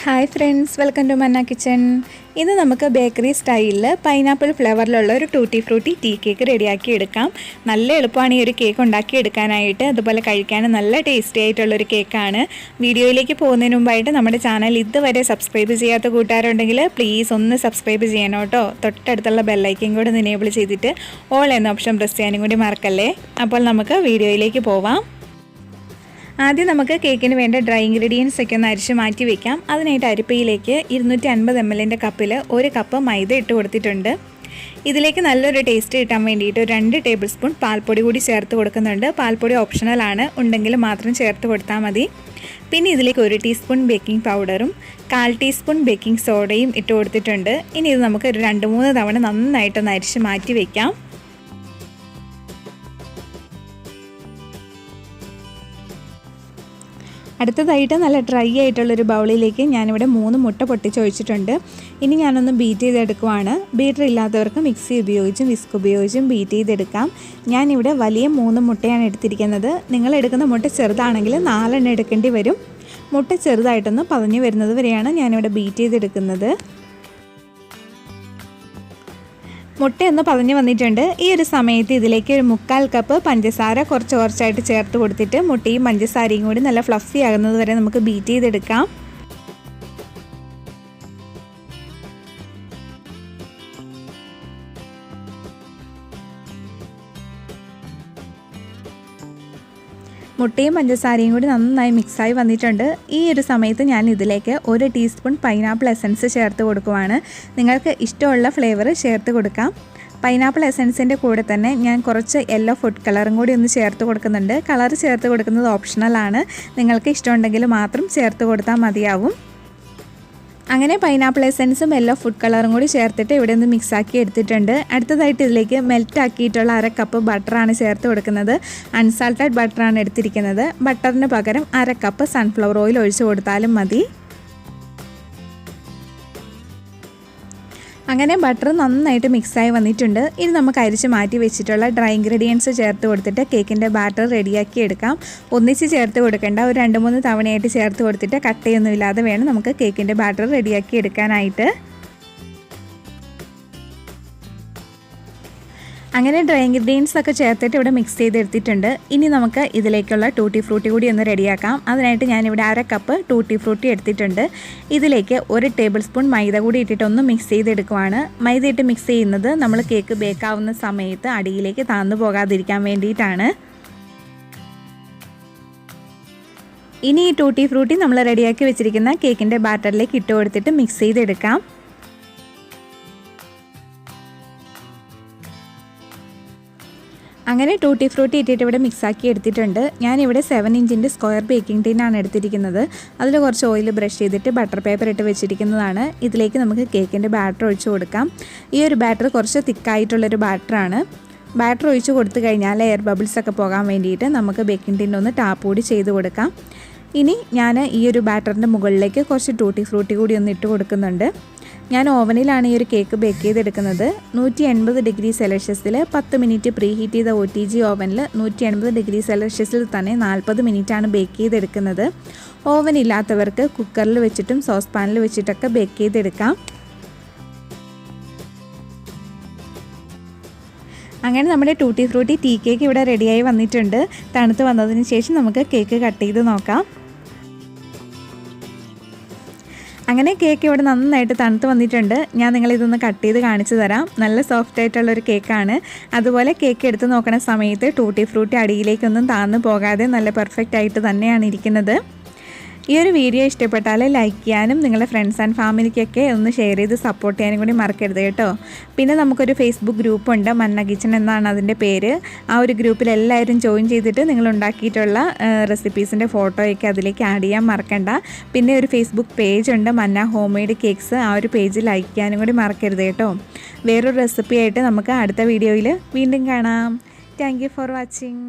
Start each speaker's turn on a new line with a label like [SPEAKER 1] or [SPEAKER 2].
[SPEAKER 1] Hi friends, welcome to മന്ന kitchen. ഇന്ന് നമുക്ക് ബേക്കറി സ്റ്റൈലിൽ പൈനാപ്പിൾ ഫ്ലേവറിലുള്ള ഒരു ടൂട്ടി ഫ്രൂട്ടി ടീ കേക്ക് റെഡിയാക്കി എടുക്കാം. നല്ല എളുപ്പമാണ് ഈ ഒരു കേക്ക് ഉണ്ടാക്കി എടുക്കാനായിട്ട്. അതുപോലെ കഴിക്കാനും നല്ല ടേസ്റ്റി ആയിട്ടുള്ളൊരു കേക്കാണ്. വീഡിയോയിലേക്ക് പോകുന്നതിന് മുമ്പായിട്ട് നമ്മുടെ ചാനൽ ഇതുവരെ സബ്സ്ക്രൈബ് ചെയ്യാത്ത കൂട്ടുകാരുണ്ടെങ്കിൽ പ്ലീസ് ഒന്ന് സബ്സ്ക്രൈബ് ചെയ്യണം കേട്ടോ. തൊട്ടടുത്തുള്ള ബെല്ലൈക്കൻ കൂടെ എനേബിൾ ചെയ്തിട്ട് ഓൾ എന്ന ഓപ്ഷൻ പ്രസ് ചെയ്യാനും കൂടി മറക്കല്ലേ. അപ്പോൾ നമുക്ക് വീഡിയോയിലേക്ക് പോവാം. ആദ്യം നമുക്ക് കേക്കിന് വേണ്ട ഡ്രൈ ഇൻഗ്രീഡിയൻസ് ഒക്കെ ഒന്ന് അരിച്ച് മാറ്റി വയ്ക്കാം. അതിനായിട്ട് അരിപ്പയിലേക്ക് 250 ml കപ്പിൽ 1 കപ്പ് മൈദ ഇട്ട് കൊടുത്തിട്ടുണ്ട്. ഇതിലേക്ക് നല്ലൊരു ടേസ്റ്റ് കിട്ടാൻ വേണ്ടിയിട്ട് 2 ടേബിൾ സ്പൂൺ പാൽപ്പൊടി കൂടി ചേർത്ത് കൊടുക്കുന്നുണ്ട്. പാൽപ്പൊടി ഓപ്ഷണലാണ്, ഉണ്ടെങ്കിൽ മാത്രം ചേർത്ത് കൊടുത്താൽ മതി. പിന്നെ ഇതിലേക്ക് 1 ടീസ്പൂൺ ബേക്കിംഗ് പൗഡറും 1/4 ടീസ്പൂൺ ബേക്കിംഗ് സോഡയും ഇട്ട് കൊടുത്തിട്ടുണ്ട്. ഇനി ഇത് നമുക്ക് ഒരു 2-3 തവണ നന്നായിട്ടൊന്ന് അരിച്ച് മാറ്റി വയ്ക്കാം. അടുത്തതായിട്ട് നല്ല ഡ്രൈ ആയിട്ടുള്ളൊരു ബൗളിലേക്ക് ഞാനിവിടെ 3 മുട്ട പൊട്ടിച്ചൊഴിച്ചിട്ടുണ്ട്. ഇനി ഞാനൊന്ന് ബീറ്റ് ചെയ്തെടുക്കുവാണ്. ബീറ്റർ ഇല്ലാത്തവർക്ക് മിക്സി ഉപയോഗിച്ചും വിസ്ക് ഉപയോഗിച്ചും ബീറ്റ് ചെയ്തെടുക്കാം. ഞാനിവിടെ വലിയ 3 മുട്ടയാണ് എടുത്തിരിക്കുന്നത്. നിങ്ങൾ എടുക്കുന്ന മുട്ട ചെറുതാണെങ്കിൽ 4 എണ്ണം എടുക്കേണ്ടി വരും. മുട്ട ചെറുതായിട്ടൊന്ന് പതഞ്ഞ് വരുന്നത് വരെയാണ് ഞാനിവിടെ ബീറ്റ് ചെയ്തെടുക്കുന്നത്. മുട്ടയൊന്ന് പതഞ്ഞ് വന്നിട്ടുണ്ട്. ഈ ഒരു സമയത്ത് ഇതിലേക്ക് ഒരു 1/4 കപ്പ് പഞ്ചസാര കുറച്ചായിട്ട് ചേർത്ത് കൊടുത്തിട്ട് മുട്ടയും പഞ്ചസാരയും കൂടി നല്ല ഫ്ലഫി ആകുന്നത് വരെ നമുക്ക് ബീറ്റ് ചെയ്തെടുക്കാം. മുട്ടയും പഞ്ചസാരയും കൂടി നന്നായി മിക്സായി വന്നിട്ടുണ്ട്. ഈ ഒരു സമയത്ത് ഞാൻ ഇതിലേക്ക് 1 ടീസ്പൂൺ പൈനാപ്പിൾ എസൻസ് ചേർത്ത് കൊടുക്കുവാണ്. നിങ്ങൾക്ക് ഇഷ്ടമുള്ള ഫ്ലേവർ ചേർത്ത് കൊടുക്കാം. പൈനാപ്പിൾ എസൻസിൻ്റെ കൂടെ തന്നെ ഞാൻ കുറച്ച് യെല്ലോ ഫുഡ് കളറും കൂടി ഒന്ന് ചേർത്ത് കൊടുക്കുന്നുണ്ട്. കളർ ചേർത്ത് കൊടുക്കുന്നത് ഓപ്ഷണലാണ്. നിങ്ങൾക്ക് ഇഷ്ടമുണ്ടെങ്കിൽ മാത്രം ചേർത്ത് കൊടുത്താൽ മതിയാവും. അങ്ങനെ പൈനാപ്പിൾ എസൻസും യെല്ലോ ഫുഡ് കളറും കൂടി ചേർത്തിട്ട് ഇവിടെ നിന്ന് മിക്സാക്കി എടുത്തിട്ടുണ്ട്. അടുത്തതായിട്ട് ഇതിലേക്ക് മെൽറ്റാക്കിയിട്ടുള്ള 1/2 കപ്പ് ബട്ടറാണ് ചേർത്ത് കൊടുക്കുന്നത്. അൺസാൾട്ടഡ് ബട്ടറാണ് എടുത്തിരിക്കുന്നത്. ബട്ടറിന് പകരം 1/2 കപ്പ് സൺഫ്ലവർ ഓയിൽ ഒഴിച്ച് കൊടുത്താലും മതി. അങ്ങനെ ബട്ടർ നന്നായിട്ട് മിക്സായി വന്നിട്ടുണ്ട്. ഇനി നമുക്ക് അരിച്ച് മാറ്റി വെച്ചിട്ടുള്ള ഡ്രൈ ഇൻഗ്രീഡിയൻസ് ചേർത്ത് കൊടുത്തിട്ട് കേക്കിൻ്റെ ബാറ്റർ റെഡിയാക്കി എടുക്കാം. ഒന്നിച്ച് ചേർത്ത് കൊടുക്കേണ്ട, ഒരു 2-3 തവണയായിട്ട് ചേർത്ത് കൊടുത്തിട്ട് കട്ടയൊന്നുമില്ലാതെ വേണം നമുക്ക് കേക്കിൻ്റെ ബാറ്റർ റെഡിയാക്കി എടുക്കാനായിട്ട്. അങ്ങനെ ഡ്രൈ ഇൻഗ്രീഡിയൻസ് ഒക്കെ ചേർത്തിട്ട് ഇവിടെ മിക്സ് ചെയ്തെടുത്തിട്ടുണ്ട്. ഇനി നമുക്ക് ഇതിലേക്കുള്ള ടൂട്ടി ഫ്രൂട്ടി കൂടി ഒന്ന് റെഡിയാക്കാം. അതിനായിട്ട് ഞാനിവിടെ 1/2 കപ്പ് ടൂട്ടി ഫ്രൂട്ടി എടുത്തിട്ടുണ്ട്. ഇതിലേക്ക് 1 ടേബിൾ സ്പൂൺ മൈദ കൂടി ഇട്ടിട്ടൊന്ന് മിക്സ് ചെയ്തെടുക്കുവാണ്. മൈദ ഇട്ട് മിക്സ് ചെയ്യുന്നത് നമ്മൾ കേക്ക് ബേക്കാവുന്ന സമയത്ത് അടിയിലേക്ക് താന്നു പോകാതിരിക്കാൻ വേണ്ടിയിട്ടാണ്. ഇനി ഈ ടൂട്ടി ഫ്രൂട്ടി നമ്മൾ റെഡിയാക്കി വെച്ചിരിക്കുന്ന കേക്കിൻ്റെ ബാറ്ററിലേക്ക് ഇട്ട് കൊടുത്തിട്ട് മിക്സ് ചെയ്തെടുക്കാം. അങ്ങനെ ടൂട്ടി ഫ്രൂട്ടി ഇട്ടിട്ട് ഇവിടെ മിക്സാക്കി എടുത്തിട്ടുണ്ട്. ഞാനിവിടെ 7 ഇഞ്ചിൻ്റെ സ്ക്വയർ ബേക്കിംഗ് ടിന്നാണ് എടുത്തിരിക്കുന്നത്. അതിൽ കുറച്ച് ഓയിൽ ബ്രഷ് ചെയ്തിട്ട് ബട്ടർ പേപ്പർ ഇട്ട് വെച്ചിരിക്കുന്നതാണ്. ഇതിലേക്ക് നമുക്ക് കേക്കിൻ്റെ ബാറ്റർ ഒഴിച്ച് കൊടുക്കാം. ഈ ഒരു ബാറ്റർ കുറച്ച് തിക്കായിട്ടുള്ളൊരു ബാറ്ററാണ്. ബാറ്റർ ഒഴിച്ച് കൊടുത്തു കഴിഞ്ഞാൽ എയർ ബബിൾസ് ഒക്കെ പോകാൻ വേണ്ടിയിട്ട് നമുക്ക് ബേക്കിംഗ് ടിന്നൊന്ന് ടാപ്പ് കൂടി ചെയ്ത് കൊടുക്കാം. ഇനി ഞാൻ ഈ ഒരു ബാറ്ററിൻ്റെ മുകളിലേക്ക് കുറച്ച് ടൂട്ടി ഫ്രൂട്ടി കൂടി ഒന്ന് ഇട്ട് കൊടുക്കുന്നുണ്ട്. ഞാൻ ഓവനിലാണ് ഈ ഒരു കേക്ക് ബേക്ക് ചെയ്തെടുക്കുന്നത്. 180 ഡിഗ്രി സെൽഷ്യസിൽ 10 മിനിറ്റ് പ്രീ ഹീറ്റ് ചെയ്ത OTG ഓവനിൽ 180 ഡിഗ്രി സെൽഷ്യസിൽ തന്നെ 40 മിനിറ്റാണ് ബേക്ക് ചെയ്തെടുക്കുന്നത്. ഓവൻ ഇല്ലാത്തവർക്ക് കുക്കറിൽ വെച്ചിട്ടും സോസ് പാനിൽ വെച്ചിട്ടൊക്കെ ബേക്ക് ചെയ്തെടുക്കാം. അങ്ങനെ നമ്മുടെ ടൂട്ടി ഫ്രൂട്ടി ടീ കേക്ക് ഇവിടെ റെഡിയായി വന്നിട്ടുണ്ട്. തണുത്ത് വന്നതിന് ശേഷം നമുക്ക് കേക്ക് കട്ട് ചെയ്ത് നോക്കാം. അങ്ങനെ കേക്ക് ഇവിടെ നന്നായിട്ട് തണുത്ത് വന്നിട്ടുണ്ട്. ഞാൻ നിങ്ങളിതൊന്ന് കട്ട് ചെയ്ത് കാണിച്ചു തരാം. നല്ല സോഫ്റ്റ് ആയിട്ടുള്ളൊരു കേക്കാണ്. അതുപോലെ കേക്ക് എടുത്ത് നോക്കുന്ന സമയത്ത് ടൂട്ടി ഫ്രൂട്ടി അടിയിലേക്കൊന്നും താഴ്ന്നു പോകാതെ നല്ല പെർഫെക്റ്റ് ആയിട്ട് തന്നെയാണ് ഇരിക്കുന്നത്. ഈ ഒരു വീഡിയോ ഇഷ്ടപ്പെട്ടാൽ ലൈക്ക് ചെയ്യാനും നിങ്ങളുടെ ഫ്രണ്ട്സ് ആൻഡ് ഫാമിലിക്കൊക്കെ ഒന്ന് ഷെയർ ചെയ്ത് സപ്പോർട്ട് ചെയ്യാനും കൂടി മറക്കരുത് കേട്ടോ. പിന്നെ നമുക്കൊരു ഫേസ്ബുക്ക് ഗ്രൂപ്പുണ്ട്, മന്ന കിച്ചൺ എന്നാണ് അതിൻ്റെ പേര്. ആ ഒരു ഗ്രൂപ്പിൽ എല്ലാവരും ജോയിൻ ചെയ്തിട്ട് നിങ്ങൾ ഉണ്ടാക്കിയിട്ടുള്ള റെസിപ്പീസിൻ്റെ ഫോട്ടോയൊക്കെ അതിലേക്ക് ആഡ് ചെയ്യാൻ മറക്കണ്ട. പിന്നെ ഒരു ഫേസ്ബുക്ക് പേജുണ്ട്, മന്ന ഹോം മെയ്ഡ് കേക്ക്സ്. ആ ഒരു പേജ് ലൈക്ക് ചെയ്യാനും കൂടി മറക്കരുത് കേട്ടോ. വേറൊരു റെസിപ്പി ആയിട്ട് നമുക്ക് അടുത്ത വീഡിയോയിൽ വീണ്ടും കാണാം. Thank you for watching.